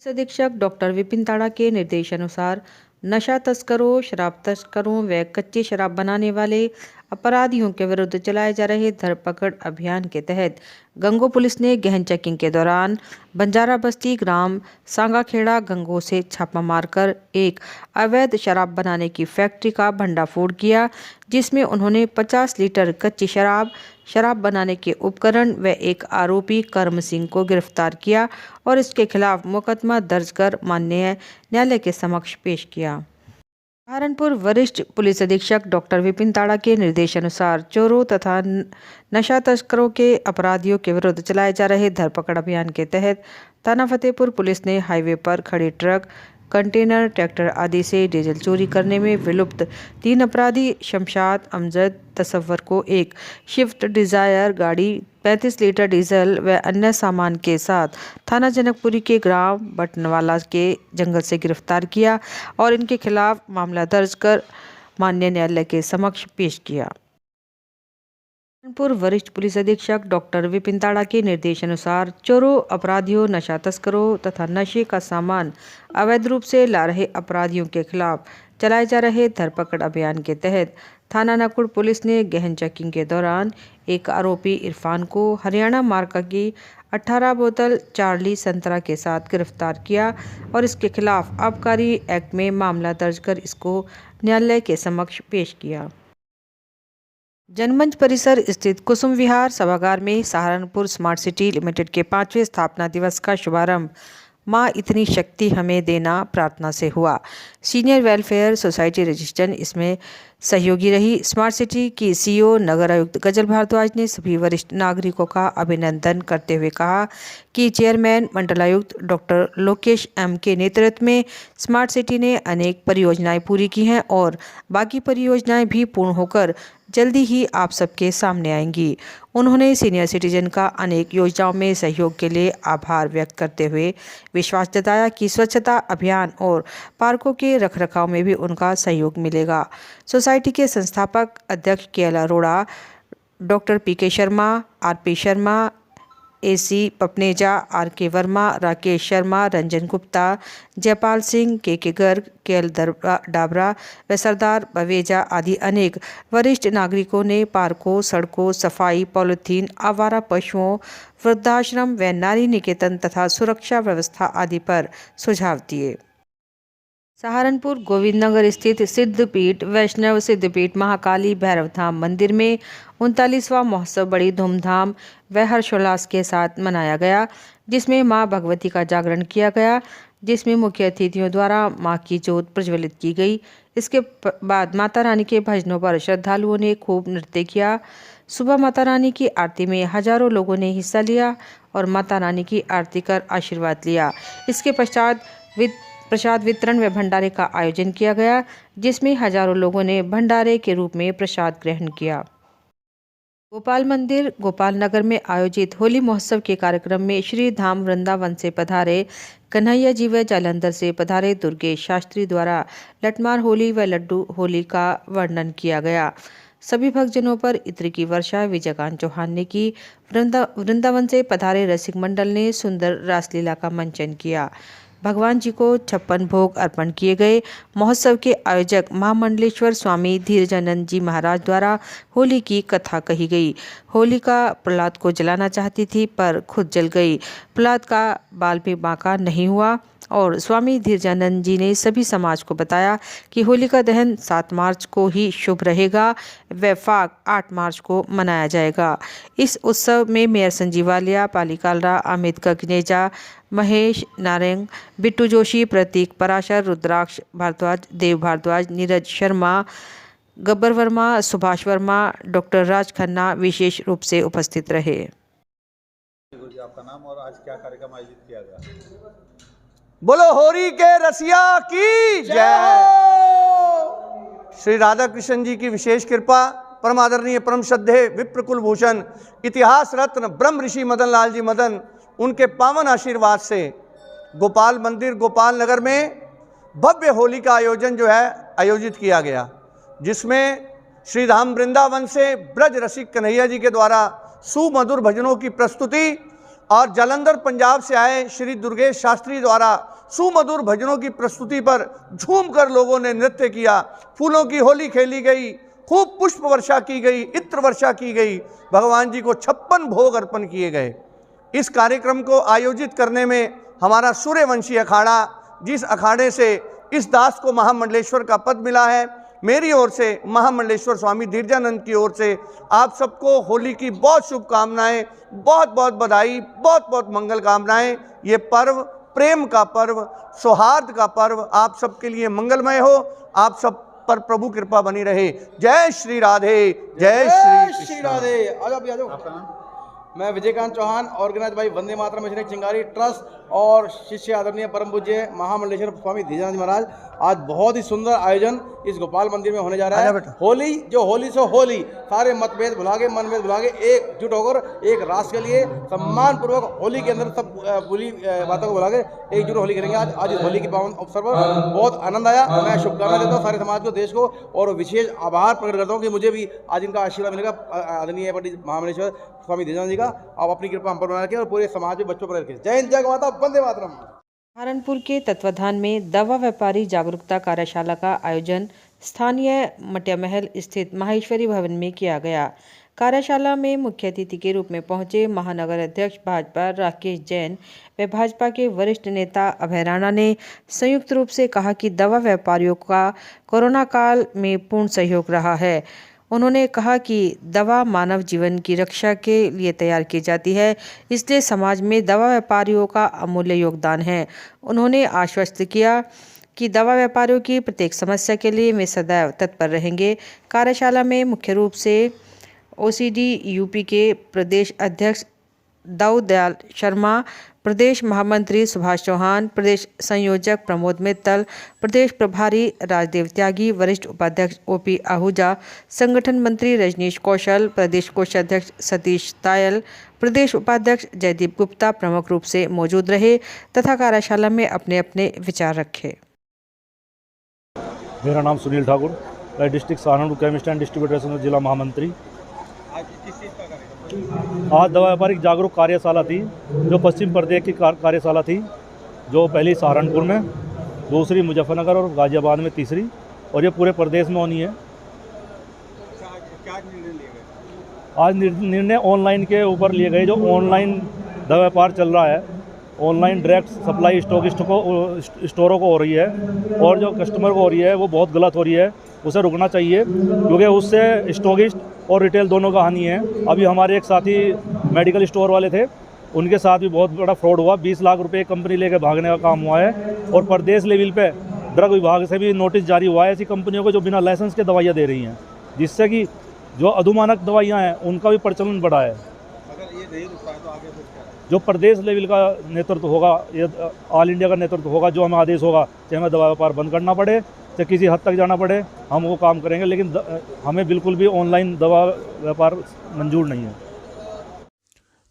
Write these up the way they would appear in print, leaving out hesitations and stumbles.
अधीक्षक डॉक्टर विपिन ताड़ा के निर्देशानुसार नशा तस्करों, शराब तस्करों व कच्ची शराब बनाने वाले अपराधियों के विरुद्ध चलाए जा रहे धरपकड़ अभियान के तहत गंगो पुलिस ने गहन चेकिंग के दौरान बंजारा बस्ती ग्राम सांगाखेड़ा गंगो से छापा मारकर एक अवैध शराब बनाने की फैक्ट्री का भंडाफोड़ किया, जिसमें उन्होंने 50 लीटर कच्ची शराब बनाने के उपकरण व एक आरोपी कर्म सिंह को गिरफ्तार किया और इसके खिलाफ मुकदमा दर्ज कर माननीय न्यायालय के समक्ष पेश किया। सहारनपुर वरिष्ठ पुलिस अधीक्षक डॉक्टर विपिन ताड़ा के निर्देशानुसार चोरों तथा नशा तस्करों के अपराधियों के विरुद्ध चलाए जा रहे धरपकड़ अभियान के तहत थाना फतेहपुर पुलिस ने हाईवे पर खड़े ट्रक, कंटेनर, ट्रैक्टर आदि से डीजल चोरी करने में विलुप्त 3 अपराधी शमशाद अमजद तसव्वुर को एक स्विफ्ट डिजायर गाड़ी 35 लीटर डीजल व अन्य सामान के साथ थाना जनकपुरी के ग्राम बटनवाला के जंगल से गिरफ्तार किया और इनके खिलाफ मामला दर्ज कर माननीय न्यायालय के समक्ष पेश किया। सहारनपुर वरिष्ठ पुलिस अधीक्षक डॉक्टर विपिन ताड़ा के निर्देशानुसार चोरों, अपराधियों, नशा तस्करों तथा नशे का सामान अवैध रूप से ला रहे अपराधियों के खिलाफ चलाए जा रहे धरपकड़ अभियान के तहत थाना नकुड़ पुलिस ने गहन चेकिंग के दौरान एक आरोपी इरफान को हरियाणा मार्का की 18 बोतल चार्ली संतरा के साथ गिरफ्तार किया और इसके खिलाफ आबकारी एक्ट में मामला दर्ज कर इसको न्यायालय के समक्ष पेश किया। जनमंच परिसर स्थित कुसुम विहार सभागार में सहारनपुर स्मार्ट सिटी लिमिटेड के 5वें स्थापना दिवस का शुभारंभ माँ इतनी शक्ति हमें देना प्रार्थना से हुआ। सीनियर वेलफेयर सोसाइटी रजिस्ट्रेशन इसमें सहयोगी रही। स्मार्ट सिटी की सीईओ नगर आयुक्त गजल भारद्वाज ने सभी वरिष्ठ नागरिकों का अभिनंदन करते हुए कहा कि चेयरमैन मंडलायुक्त डॉक्टर लोकेश एम के नेतृत्व में स्मार्ट सिटी ने अनेक परियोजनाएं पूरी की हैं और बाकी परियोजनाएं भी पूर्ण होकर जल्दी ही आप सबके सामने आएंगी। उन्होंने सीनियर सिटीजन का अनेक योजनाओं में सहयोग के लिए आभार व्यक्त करते हुए विश्वास जताया कि स्वच्छता अभियान और पार्कों के रखरखाव में भी उनका सहयोग मिलेगा। सोसाइटी के संस्थापक अध्यक्ष K L. Arora, doctor P K. Sharma, R P. Sharma, A C. Papneja, R K. Verma, Rakesh Sharma, Ranjan Gupta, Jaipal Singh, K Garg, KL. Dabra व सरदार बवेजा आदि अनेक वरिष्ठ नागरिकों ने पार्कों, सड़कों, सफाई, पॉलिथीन, आवारा पशुओं, वृद्धाश्रम व नारी निकेतन तथा सुरक्षा व्यवस्था आदि पर सुझाव दिए। सहारनपुर गोविंद नगर स्थित सिद्धपीठ वैष्णव सिद्धपीठ महाकाली भैरव धाम मंदिर में 39वां महोत्सव बड़ी धूमधाम व हर्षोल्लास के साथ मनाया गया, जिसमें मां भगवती का जागरण किया गया, जिसमें मुख्य अतिथियों द्वारा मां की जोत प्रज्वलित की गई। इसके बाद माता रानी के भजनों पर श्रद्धालुओं ने खूब नृत्य किया। सुबह माता रानी की आरती में हजारों लोगों ने हिस्सा लिया और माता रानी की आरती कर आशीर्वाद लिया। इसके पश्चात प्रसाद वितरण व भंडारे का आयोजन किया गया, जिसमें हजारों लोगों ने भंडारे के रूप में प्रसाद ग्रहण किया। गोपाल मंदिर गोपाल नगर में आयोजित होली महोत्सव के कार्यक्रम में श्री धाम वृंदावन से पधारे कन्हैया जी व जालंधर से पधारे दुर्गेश शास्त्री द्वारा लठमार होली व लड्डू होली का वर्णन किया गया। सभी भक्तजनों पर इत्र की वर्षा विजयकांत चौहान ने की। वृंदावन से पधारे रसिक मंडल ने सुंदर रासलीला का मंचन किया। भगवान जी को 56 भोग अर्पण किए गए। महोत्सव के आयोजक महामंडलेश्वर स्वामी धीरजानंद जी महाराज द्वारा होली की कथा कही गई। होलिका प्रहलाद को जलाना चाहती थी पर खुद जल गई। प्रहलाद का बाल भी बांका नहीं हुआ और स्वामी धीरजानंद जी ने सभी समाज को बताया कि होलिका दहन 7 मार्च को ही शुभ रहेगा व फाग 8 मार्च को मनाया जाएगा। इस उत्सव में मेयर संजीव वालिया, पाली कालरा, अमित गगनेजा, महेश नारंग, बिट्टू जोशी, प्रतीक पराशर, रुद्राक्ष भारद्वाज, देव भारद्वाज, नीरज शर्मा, गब्बर वर्मा, सुभाष वर्मा, डॉक्टर राज खन्ना विशेष रूप से उपस्थित रहे। आपका नाम और आज क्या कार्यक्रम आयोजित किया गया? बोलो होरी के रसिया की जय। श्री राधा कृष्ण जी की विशेष कृपा, परम आदरणीय परम श्रद्धेय विप्र कुलभूषण इतिहास रत्न ब्रह्म ऋषि मदन लाल जी मदन, उनके पावन आशीर्वाद से गोपाल मंदिर गोपाल नगर में भव्य होली का आयोजन जो है आयोजित किया गया, जिसमें श्री धाम वृंदावन से ब्रज रसिक कन्हैया जी के द्वारा सुमधुर भजनों की प्रस्तुति और जालंधर पंजाब से आए श्री दुर्गेश शास्त्री द्वारा सुमधुर भजनों की प्रस्तुति पर झूमकर लोगों ने नृत्य किया। फूलों की होली खेली गई, खूब पुष्प वर्षा की गई, इत्र वर्षा की गई, भगवान जी को 56 भोग अर्पण किए गए। इस कार्यक्रम को आयोजित करने में हमारा सूर्यवंशी अखाड़ा, जिस अखाड़े से इस दास को महामंडलेश्वर का पद मिला है, मेरी ओर से, महामंडलेश्वर स्वामी धीरजानंद की ओर से आप सबको होली की बहुत शुभकामनाएं, बहुत बहुत बधाई, बहुत बहुत मंगल कामनाएं। ये पर्व प्रेम का पर्व, सौहार्द का पर्व आप सबके लिए मंगलमय हो। आप सब पर प्रभु कृपा बनी रहे। जय श्री राधे, जय श्री राधे। आ जाओ, आ जाओ। आपका नाम? मैं Vijaykant Chauhan, organise by Vande Mataram mission Chingari trust और शिष्य आदरणीय परम पूज्य महामंडलेश्वर स्वामी धीरजानंद महाराज। आज बहुत ही सुंदर आयोजन इस गोपाल मंदिर में होने जा रहा है। होली जो होली सो होली, सारे मतभेद भुला के, मनभेद भुला के एकजुट होकर एक राष्ट्र के लिए सम्मान पूर्वक होली के अंदर सब बुरी बातों को भुला के एकजुट होली करेंगे। आज इस होली के पावन अवसर पर बहुत आनंद आया। मैं शुभकामनाएं देता हूँ सारे समाज को, देश को, और विशेष आभार प्रकट करता हूँ कि मुझे भी आज इनका आशीर्वाद मिलेगा। आदरणीय पंडित महामंडलेश्वर स्वामी धीरजानंद जी का आप अपनी कृपा हम पर बना रखें और पूरे समाज में बच्चों पर रखें। जय हिंद, जय माता, वंदे मातरम। सहारनपुर के तत्वाधान में दवा व्यापारी जागरूकता कार्यशाला का आयोजन स्थानीय मटिया महल स्थित माहेश्वरी भवन में किया गया। कार्यशाला में मुख्य अतिथि के रूप में पहुंचे महानगर अध्यक्ष भाजपा राकेश जैन व भाजपा के वरिष्ठ नेता अभय राणा ने संयुक्त रूप से कहा कि दवा व्यापारियों का कोरोना काल में पूर्ण सहयोग रहा है। उन्होंने कहा कि दवा मानव जीवन की रक्षा के लिए तैयार की जाती है, इसलिए समाज में दवा व्यापारियों का अमूल्य योगदान है। उन्होंने आश्वस्त किया कि दवा व्यापारियों की प्रत्येक समस्या के लिए वे सदैव तत्पर रहेंगे। कार्यशाला में मुख्य रूप से ओसीडी यूपी के प्रदेश अध्यक्ष दाऊद दयाल शर्मा, प्रदेश महामंत्री सुभाष चौहान, प्रदेश संयोजक प्रमोद मित्तल, प्रदेश प्रभारी राजदेव त्यागी, वरिष्ठ उपाध्यक्ष ओपी आहूजा, संगठन मंत्री रजनीश कौशल, प्रदेश कोषाध्यक्ष सतीश तायल, प्रदेश उपाध्यक्ष जयदीप गुप्ता प्रमुख रूप से मौजूद रहे तथा कार्यशाला में अपने अपने विचार रखे। मेरा नाम सुनील ठाकुर, मैं district Saharanpur chemist and distributor जिला महामंत्री। आज किस चीज़ का कार्यक्रम? आज दवा व्यापारिक जागरूक कार्यशाला थी, जो पश्चिम प्रदेश की कार्यशाला थी, जो पहली सहारनपुर में, दूसरी मुजफ्फरनगर और गाजियाबाद में, तीसरी, और ये पूरे प्रदेश में होनी है। क्या निर्णय लिए गए? आज निर्णय ऑनलाइन के ऊपर लिए गए। जो ऑनलाइन दवा व्यापार चल रहा है, ऑनलाइन डायरेक्ट सप्लाई स्टोरों को हो रही है और जो कस्टमर को हो रही है वो बहुत गलत हो रही है, उसे रुकना चाहिए, क्योंकि उससे स्टॉकिस्ट और रिटेल दोनों का हानि है। अभी हमारे एक साथी मेडिकल स्टोर वाले थे, उनके साथ भी बहुत बड़ा फ्रॉड हुआ। 20 लाख रुपए कंपनी लेकर भागने का काम हुआ है और प्रदेश लेवल पे ड्रग विभाग से भी नोटिस जारी हुआ है ऐसी कंपनियों को जो बिना लाइसेंस के दवाइयाँ दे रही हैं, जिससे कि जो अधुमानक दवाइयाँ हैं उनका भी प्रचलन बढ़ा है। अगर ये नहीं रुक पाए तो आगे फिर क्या? जो प्रदेश लेवल का नेतृत्व होगा, ये ऑल इंडिया का नेतृत्व होगा, जो हमें आदेश होगा कि हमें दवा व्यापार बंद करना पड़े, चाहे किसी हद तक जाना पड़े, हम वो काम करेंगे, लेकिन हमें बिल्कुल भी ऑनलाइन दवा व्यापार मंजूर नहीं है।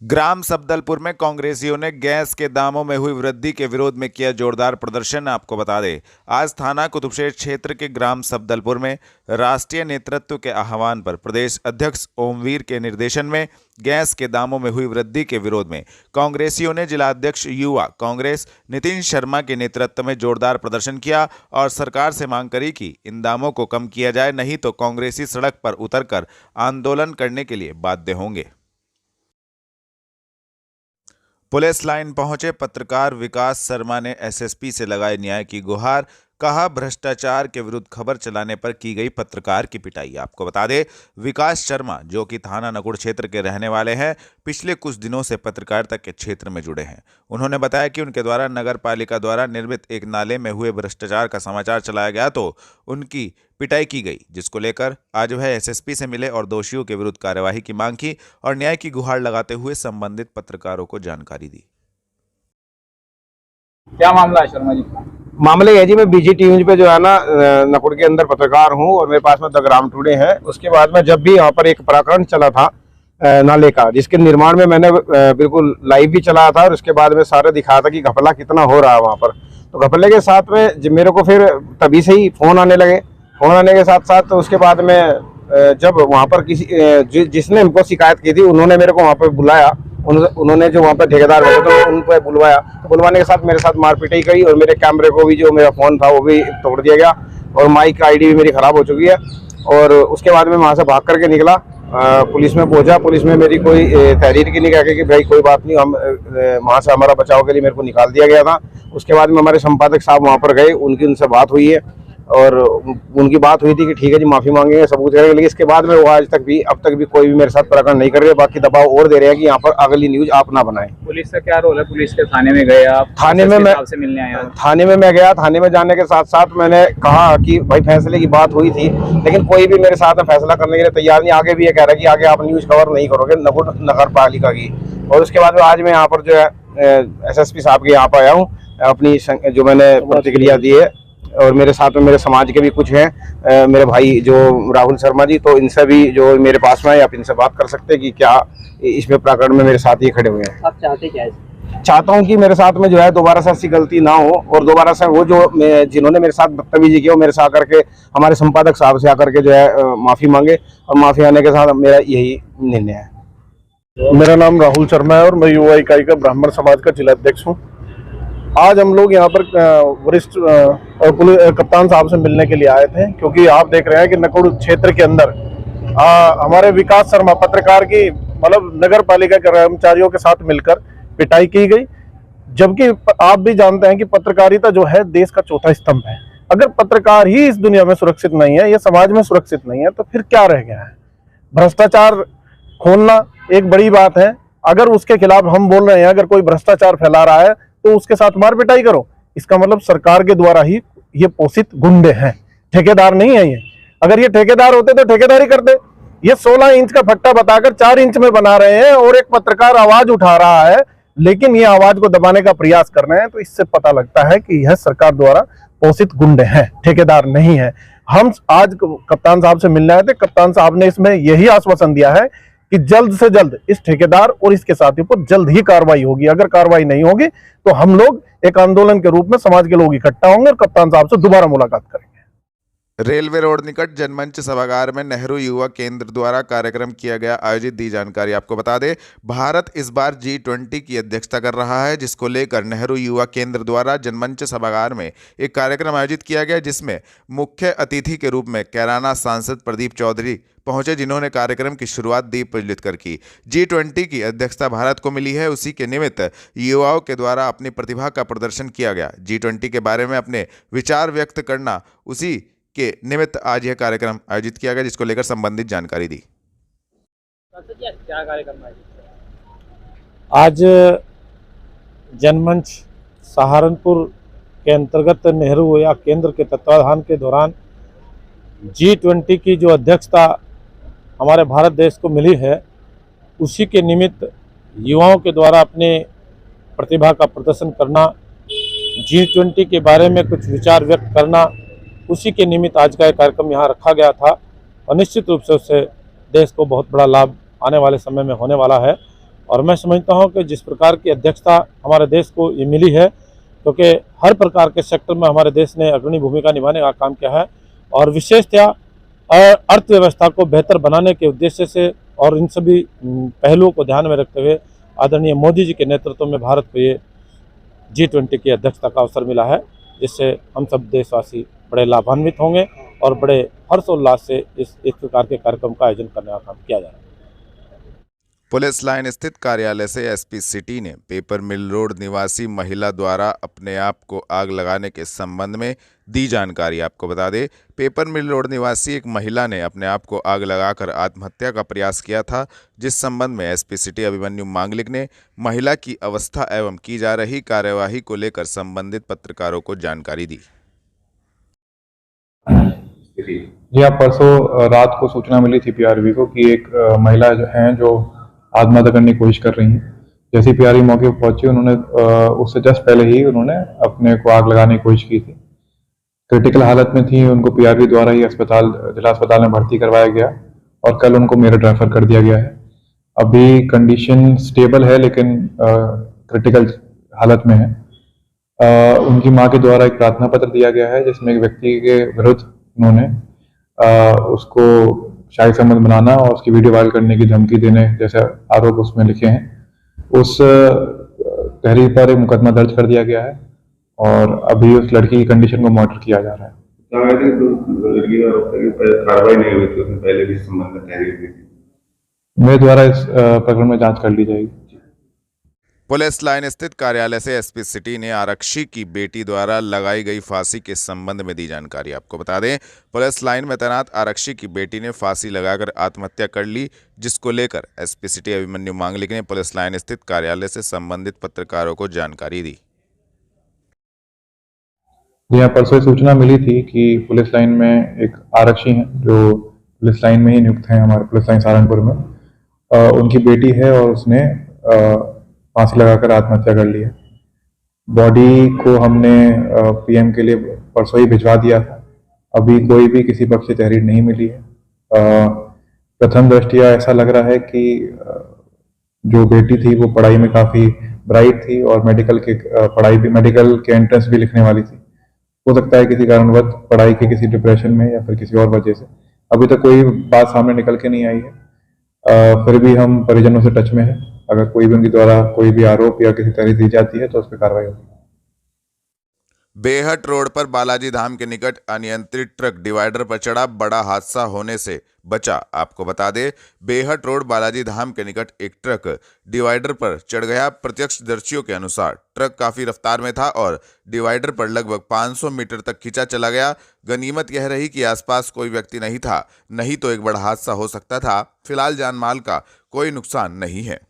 ग्राम सफदलपुर में कांग्रेसियों ने गैस के दामों में हुई वृद्धि के विरोध में किया जोरदार प्रदर्शन। आपको बता दें, आज थाना कुतुबशेर क्षेत्र के ग्राम सफदलपुर में राष्ट्रीय नेतृत्व के आह्वान पर प्रदेश अध्यक्ष ओमवीर के निर्देशन में गैस के दामों में हुई वृद्धि के विरोध में कांग्रेसियों ने जिलाध्यक्ष युवा कांग्रेस नितिन शर्मा के नेतृत्व में जोरदार प्रदर्शन किया और सरकार से मांग करी कि इन दामों को कम किया जाए, नहीं तो कांग्रेसी सड़क पर उतरकर आंदोलन करने के लिए बाध्य होंगे। पुलिस लाइन पहुंचे पत्रकार विकास शर्मा ने एसएसपी से लगाई न्याय की गुहार। कहा, भ्रष्टाचार के विरुद्ध खबर चलाने पर की गई पत्रकार की पिटाई। आपको बता दें, विकास शर्मा जो कि थाना नकुड़ क्षेत्र के रहने वाले हैं, पिछले कुछ दिनों से पत्रकारिता के क्षेत्र में जुड़े हैं। उन्होंने बताया कि उनके द्वारा नगर पालिका द्वारा निर्मित एक नाले में हुए भ्रष्टाचार का समाचार चलाया गया तो उनकी पिटाई की गई, जिसको लेकर आज वह एसएसपी से मिले और दोषियों के विरुद्ध कार्यवाही की मांग की और न्याय की गुहार लगाते हुए संबंधित पत्रकारों को जानकारी दी। क्या मामला है शर्मा जी? मामले है जी, मैं बीजीटी न्यूज पे जो है ना नकुड़ के अंदर पत्रकार हूँ और मेरे पास में द ग्राम टुडे है। उसके बाद में जब भी यहाँ पर एक प्रकरण चला था नाले का, जिसके निर्माण में मैंने बिल्कुल लाइव भी चलाया था और उसके बाद में सारे दिखाया था कि घपला कितना हो रहा है वहाँ पर। तो घपले के साथ में जब मेरे को फिर तभी से ही फोन आने लगे। फोन आने के साथ साथ तो उसके बाद में जब वहाँ पर किसी जिसने हमको शिकायत की थी उन्होंने मेरे को वहाँ पर बुलाया उन्होंने जो वहाँ पे ठेकेदार बैठे थे उन पर बुलवाया, तो बुलवाने के साथ मेरे साथ मारपीटाई करी और मेरे कैमरे को भी, जो मेरा फ़ोन था वो भी तोड़ दिया गया और माइक का आईडी भी मेरी ख़राब हो चुकी है। और उसके बाद में वहाँ से भाग करके निकला, पुलिस में पहुंचा। पुलिस में मेरी कोई तहरीर की नहीं कह के कि भाई कोई बात नहीं, हम वहाँ से हमारा बचाव के लिए मेरे को निकाल दिया गया था। उसके बाद में हमारे संपादक साहब वहाँ पर गए, उनसे बात हुई है और उनकी बात हुई थी कि ठीक है जी माफ़ी मांगेंगे, सबूत करेंगे, लेकिन इसके बाद में वो अब तक भी कोई भी मेरे साथ प्रकरण नहीं कर रहे। बाकी दबाव और दे रहे हैं कि यहाँ पर अगली न्यूज आप ना बनाएं। पुलिस का क्या रोल है? पुलिस के थाने में गए आप? थाने में से मिलने आए? थाने में मैं गया। थाने में जाने के साथ साथ मैंने कहा कि भाई फैसले की बात हुई थी, लेकिन कोई भी मेरे साथ में फैसला करने के लिए तैयार नहीं। आगे भी ये कह रहा है कि आगे आप न्यूज कवर नहीं करोगे नगर पालिका की। और उसके बाद में आज मैं यहाँ पर जो है SSP साहब के यहाँ पर आया हूँ, अपनी जो मैंने प्रतिक्रिया दी है। और मेरे साथ में मेरे समाज के भी कुछ हैं, मेरे भाई जो राहुल शर्मा जी, तो इनसे भी जो मेरे पास में है, आप इनसे बात कर सकते हैं कि क्या इसमें प्रकरण में मेरे साथ ही खड़े हुए हैं। आप चाहते क्या है? चाहता हूँ कि मेरे साथ में जो है दोबारा से ऐसी गलती ना हो और दोबारा से वो जो जिन्होंने मेरे साथ बदतमीजी की वो मेरे से आकर के, हमारे संपादक साहब से आकर के जो है माफ़ी मांगे। और माफ़ी आने के साथ मेरा यही निर्णय है। मेरा नाम राहुल शर्मा है और मैं युवा इकाई का ब्राह्मण समाज का जिला अध्यक्ष हूँ। आज हम लोग यहाँ पर वरिष्ठ कप्तान साहब से मिलने के लिए आए थे, क्योंकि आप देख रहे हैं कि नकुड़ क्षेत्र के अंदर हमारे विकास शर्मा पत्रकार की मतलब नगर पालिका के कर्मचारियों के साथ मिलकर पिटाई की गई। जबकि आप भी जानते हैं कि पत्रकारिता जो है देश का चौथा स्तंभ है। अगर पत्रकार ही इस दुनिया में सुरक्षित नहीं है, या समाज में सुरक्षित नहीं है, तो फिर क्या रह गया है? भ्रष्टाचार खोलना एक बड़ी बात है। अगर उसके खिलाफ हम बोल रहे हैं, अगर कोई भ्रष्टाचार फैला रहा है तो उसके साथ मार पिटाई करो। इसका मतलब सरकार के द्वारा ही ये पोषित गुंडे हैं, ठेकेदार नहीं है ये। अगर ये ठेकेदार होते तो ठेकेदारी करते। ये 16 इंच का फट्टा बताकर 4 इंच में बना रहे हैं और एक पत्रकार आवाज उठा रहा है, लेकिन ये आवाज को दबाने का प्रयास कर रहे हैं। तो इससे पता लगता है कि यह सरकार द्वारा पोषित गुंडे हैं, ठेकेदार नहीं है। हम आज कप्तान साहब से मिलने आए थे। कप्तान साहब ने इसमें यही आश्वासन दिया है कि जल्द से जल्द इस ठेकेदार और इसके साथियों पर जल्द ही कार्रवाई होगी। अगर कार्रवाई नहीं होगी तो हम लोग एक आंदोलन के रूप में समाज के लोग इकट्ठा होंगे और कप्तान साहब से दोबारा मुलाकात करेंगे। रेलवे रोड निकट जनमंच सभागार में नेहरू युवा केंद्र द्वारा कार्यक्रम किया गया आयोजित दी जानकारी। आपको बता दें, भारत इस बार G20 की अध्यक्षता कर रहा है, जिसको लेकर नेहरू युवा केंद्र द्वारा जनमंच सभागार में एक कार्यक्रम आयोजित किया गया, जिसमें मुख्य अतिथि के रूप में कैराना सांसद प्रदीप चौधरी पहुंचे, जिन्होंने कार्यक्रम की शुरुआत दीप प्रज्वलित कर की। G20 की अध्यक्षता भारत को मिली है, उसी के निमित्त युवाओं के द्वारा अपनी प्रतिभा का प्रदर्शन किया गया। G20 के बारे में अपने विचार व्यक्त करना, उसी के निमित्त आज यह कार्यक्रम आयोजित किया गया, जिसको लेकर संबंधित जानकारी दी। क्या कार्यक्रम है? आज जनमंच सहारनपुर के अंतर्गत नेहरू युवा केंद्र के तत्वाधान के दौरान G20 की जो अध्यक्षता हमारे भारत देश को मिली है, उसी के निमित्त युवाओं के द्वारा अपने प्रतिभा का प्रदर्शन करना, G20 के बारे में कुछ विचार व्यक्त करना, उसी के निमित्त आज का कार्यक्रम यहाँ रखा गया था। और निश्चित रूप से उससे देश को बहुत बड़ा लाभ आने वाले समय में होने वाला है। और मैं समझता हूँ कि जिस प्रकार की अध्यक्षता हमारे देश को ये मिली है, क्योंकि हर प्रकार के सेक्टर में हमारे देश ने अग्रणी भूमिका निभाने का काम किया है, और विशेषतया अर्थव्यवस्था को बेहतर बनाने के उद्देश्य से और इन सभी पहलुओं को ध्यान में रखते हुए आदरणीय मोदी जी के नेतृत्व में भारत को ये G20 की अध्यक्षता का अवसर मिला है, जिससे हम सब देशवासी बड़े लाभान्वित होंगे और बड़े हर्षोल्लास से इस प्रकार के कार्यक्रम का आयोजन करने का काम किया जा रहा है। पुलिस लाइन स्थित कार्यालय से एसपी सिटी ने पेपर मिल रोड निवासी महिला द्वारा अपने आप को आग लगाने के संबंध में दी जानकारी। आपको बता दें, पेपर मिल रोड निवासी एक महिला ने अपने आप को आग लगाकर आत्महत्या का प्रयास किया था, जिस संबंध में एसपी सिटी अभिमन्यु मांगलिक ने महिला की अवस्था एवं की जा रही कार्यवाही को लेकर संबंधित पत्रकारों को जानकारी दी। जी हाँ, परसों रात को सूचना मिली थी पीआरवी को कि एक महिला जो हैं जो आत्महत्या करने की कोशिश कर रही हैं। जैसे ही पीआरवी मौके पर पहुंची, उन्होंने उससे जस्ट पहले ही उन्होंने अपने को आग लगाने की कोशिश की थी। क्रिटिकल हालत में थी, उनको पीआरवी द्वारा ही जिला अस्पताल में भर्ती करवाया गया और कल उनको मेरठ रेफर कर दिया गया है। अभी कंडीशन स्टेबल है, लेकिन क्रिटिकल हालत में है। उनकी माँ के द्वारा एक प्रार्थना पत्र दिया गया है, जिसमें एक व्यक्ति के विरुद्ध उन्होंने उसको शाही संबंध बनाना और उसकी वीडियो वायरल करने की धमकी देने जैसे आरोप उसमें लिखे हैं। उस तहरीर पर एक मुकदमा दर्ज कर दिया गया है और अभी उस लड़की की कंडीशन को मॉनिटर किया जा रहा है। लड़की का आरोप है कि कार्रवाई नहीं हुई थी, उसने पहले भी इस संबंध में तहरीर दी थी। मेरे द्वारा इस प्रकरण में जांच कर ली जाएगी। पुलिस लाइन स्थित कार्यालय से एसपी सिटी ने आरक्षी की बेटी द्वारा लगाई गई फांसी के संबंध में दी जानकारी। आपको बता दें, पुलिस लाइन में तैनात आरक्षी की बेटी ने फांसी लगाकर आत्महत्या कर ली, जिसको लेकर एसपी सिटी अभिमन्यु मांगलिक ने पुलिस लाइन स्थित कार्यालय से संबंधित पत्रकारों को जानकारी दी। यहाँ परसों सूचना मिली थी कि पुलिस लाइन में एक आरक्षी हैं जो पुलिस लाइन में ही नियुक्त हैं हमारे पुलिस लाइन सहारनपुर में। उनकी बेटी है और उसने फांसी लगाकर आत्महत्या कर ली है। बॉडी को हमने पीएम के लिए परसों ही भिजवा दिया था। अभी कोई भी किसी पक्ष से तहरीर नहीं मिली है। प्रथम दृष्टया ऐसा लग रहा है कि जो बेटी थी वो पढ़ाई में काफ़ी ब्राइट थी और मेडिकल के एंट्रेंस भी लिखने वाली थी। हो सकता है किसी कारणवश पढ़ाई के किसी डिप्रेशन में या फिर किसी और वजह से अभी तक कोई बात सामने निकल के नहीं आई है। फिर भी हम परिजनों से टच में हैं। अगर कोई भी उनके द्वारा कोई भी आरोप या किसी तहरीर दी जाती है तो उस पर कार्रवाई होगी। बेहट रोड पर बालाजी धाम के निकट अनियंत्रित ट्रक डिवाइडर पर चढ़ा, बड़ा हादसा होने से बचा। आपको बता दें, बेहट रोड बालाजी धाम के निकट एक ट्रक डिवाइडर पर चढ़ गया। प्रत्यक्षदर्शियों के अनुसार ट्रक काफी रफ्तार में था और डिवाइडर पर लगभग 500 मीटर तक खींचा चला गया। गनीमत यह रही कि आसपास कोई व्यक्ति नहीं था, नहीं तो एक बड़ा हादसा हो सकता था। फिलहाल जान माल का कोई नुकसान नहीं है।